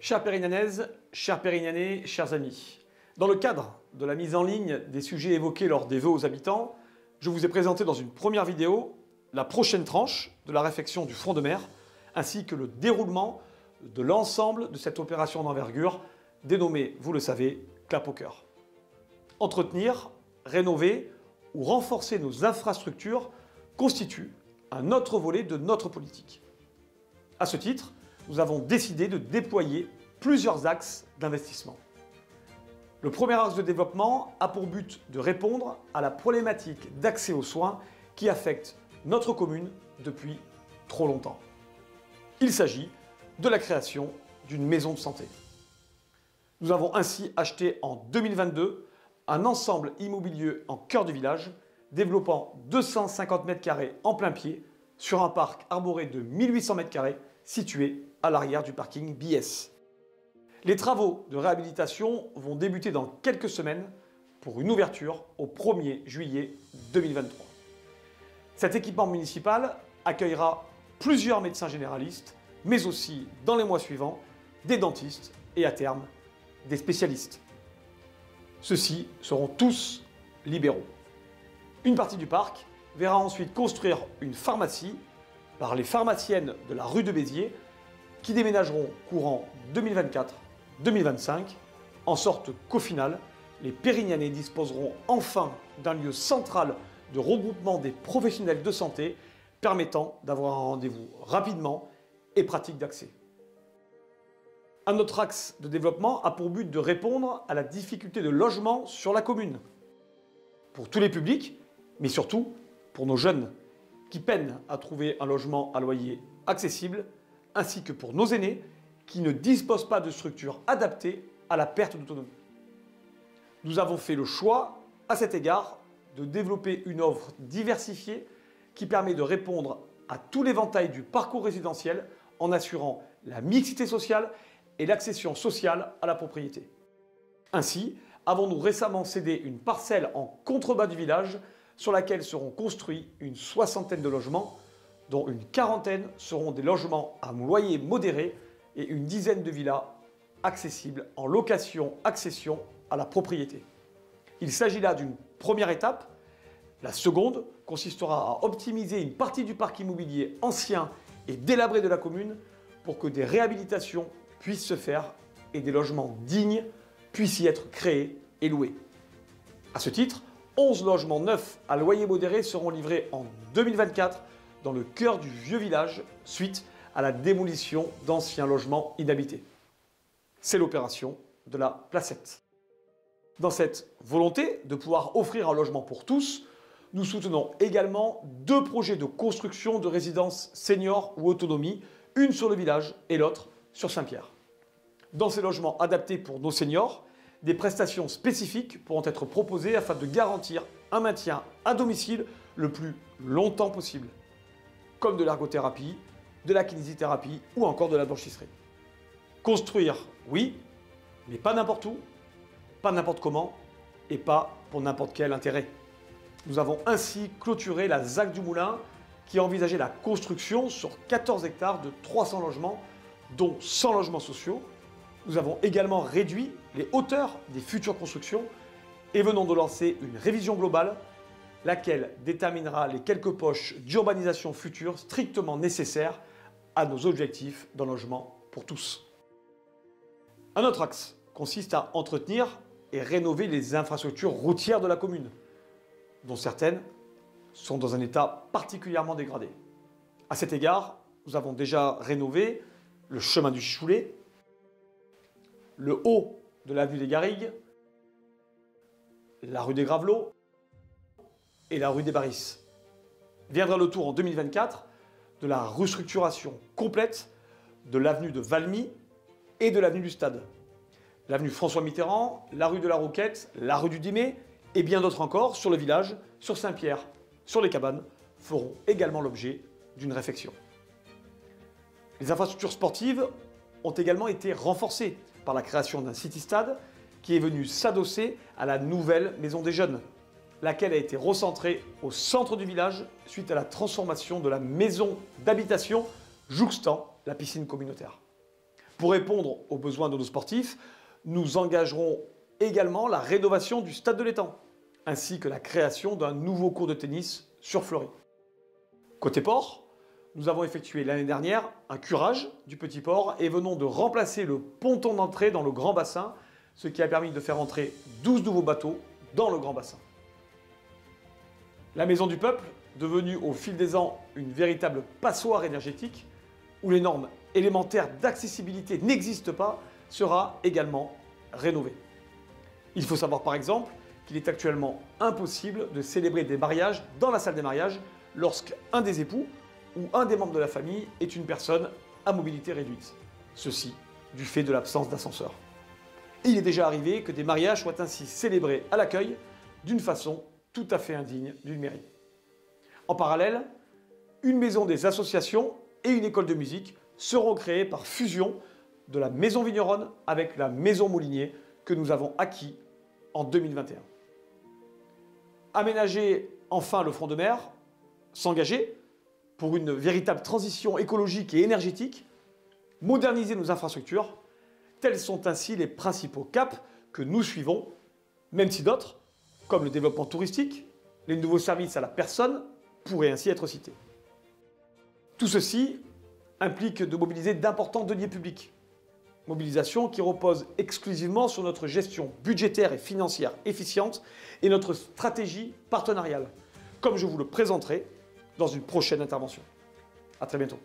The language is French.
Chères Pérignanaises, chers Pérignanais, chers amis, dans le cadre de la mise en ligne des sujets évoqués lors des vœux aux habitants, je vous ai présenté dans une première vidéo la prochaine tranche de la réfection du front de mer, ainsi que le déroulement de l'ensemble de cette opération d'envergure, dénommée, vous le savez, Clap au cœur. Entretenir, rénover ou renforcer nos infrastructures constitue un autre volet de notre politique. À ce titre, nous avons décidé de déployer plusieurs axes d'investissement. Le premier axe de développement a pour but de répondre à la problématique d'accès aux soins qui affecte notre commune depuis trop longtemps. Il s'agit de la création d'une maison de santé. Nous avons ainsi acheté en 2022 un ensemble immobilier en cœur du village, développant 250 m² en plein pied sur un parc arboré de 1800 m² situé à l'arrière du parking BS. Les travaux de réhabilitation vont débuter dans quelques semaines pour une ouverture au 1er juillet 2023. Cet équipement municipal accueillera plusieurs médecins généralistes, mais aussi, dans les mois suivants, des dentistes et à terme, des spécialistes. Ceux-ci seront tous libéraux. Une partie du parc verra ensuite construire une pharmacie par les pharmaciennes de la rue de Béziers qui déménageront courant 2024-2025, en sorte qu'au final, les Pérignanais disposeront enfin d'un lieu central de regroupement des professionnels de santé permettant d'avoir un rendez-vous rapidement et pratique d'accès. Un autre axe de développement a pour but de répondre à la difficulté de logement sur la commune. Pour tous les publics, mais surtout pour nos jeunes qui peinent à trouver un logement à loyer accessible, ainsi que pour nos aînés qui ne disposent pas de structures adaptées à la perte d'autonomie. Nous avons fait le choix, à cet égard, de développer une offre diversifiée qui permet de répondre à tout l'éventail du parcours résidentiel en assurant la mixité sociale et l'accession sociale à la propriété. Ainsi, avons-nous récemment cédé une parcelle en contrebas du village sur laquelle seront construits une soixantaine de logements, dont une quarantaine seront des logements à loyer modéré et une dizaine de villas accessibles en location-accession à la propriété. Il s'agit là d'une première étape. La seconde consistera à optimiser une partie du parc immobilier ancien et délabré de la commune pour que des réhabilitations puissent se faire et des logements dignes puissent y être créés et loués. À ce titre, 11 logements neufs à loyer modéré seront livrés en 2024 dans le cœur du vieux village suite à la démolition d'anciens logements inhabités. C'est l'opération de la Placette. Dans cette volonté de pouvoir offrir un logement pour tous, nous soutenons également deux projets de construction de résidences seniors ou autonomie, une sur le village et l'autre sur Saint-Pierre. Dans ces logements adaptés pour nos seniors, des prestations spécifiques pourront être proposées afin de garantir un maintien à domicile le plus longtemps possible, comme de l'ergothérapie, de la kinésithérapie ou encore de la blanchisserie. Construire, oui, mais pas n'importe où, pas n'importe comment et pas pour n'importe quel intérêt. Nous avons ainsi clôturé la ZAC du Moulin qui envisageait la construction sur 14 hectares de 300 logements, dont 100 logements sociaux. Nous avons également réduit les hauteurs des futures constructions et venons de lancer une révision globale, laquelle déterminera les quelques poches d'urbanisation future strictement nécessaires à nos objectifs d'un logement pour tous. Un autre axe consiste à entretenir et rénover les infrastructures routières de la commune, dont certaines sont dans un état particulièrement dégradé. À cet égard, nous avons déjà rénové le chemin du Choulet, le haut de l'avenue des Garrigues, la rue des Gravelots et la rue des Barris. Viendra le tour en 2024 de la restructuration complète de l'avenue de Valmy et de l'avenue du Stade. L'avenue François Mitterrand, la rue de la Roquette, la rue du Dimet et bien d'autres encore sur le village, sur Saint-Pierre, sur les cabanes, feront également l'objet d'une réfection. Les infrastructures sportives ont également été renforcées par la création d'un city-stade qui est venu s'adosser à la nouvelle Maison des Jeunes, laquelle a été recentrée au centre du village suite à la transformation de la maison d'habitation jouxtant la piscine communautaire. Pour répondre aux besoins de nos sportifs, nous engagerons également la rénovation du stade de l'Étang, ainsi que la création d'un nouveau court de tennis sur Fleury. Côté port, nous avons effectué l'année dernière un curage du petit port et venons de remplacer le ponton d'entrée dans le grand bassin, ce qui a permis de faire entrer 12 nouveaux bateaux dans le grand bassin. La Maison du Peuple, devenue au fil des ans une véritable passoire énergétique, où les normes élémentaires d'accessibilité n'existent pas, sera également rénovée. Il faut savoir par exemple qu'il est actuellement impossible de célébrer des mariages dans la salle des mariages lorsqu'un des époux ou un des membres de la famille est une personne à mobilité réduite. Ceci du fait de l'absence d'ascenseur. Il est déjà arrivé que des mariages soient ainsi célébrés à l'accueil d'une façon tout à fait indigne d'une mairie. En parallèle, une maison des associations et une école de musique seront créées par fusion de la maison Vigneronne avec la maison Moulinier que nous avons acquis en 2021. Aménager enfin le front de mer, s'engager pour une véritable transition écologique et énergétique, moderniser nos infrastructures, tels sont ainsi les principaux caps que nous suivons, même si d'autres, comme le développement touristique, les nouveaux services à la personne, pourraient ainsi être cités. Tout ceci implique de mobiliser d'importants deniers publics. Mobilisation qui repose exclusivement sur notre gestion budgétaire et financière efficiente et notre stratégie partenariale, comme je vous le présenterai dans une prochaine intervention. À très bientôt.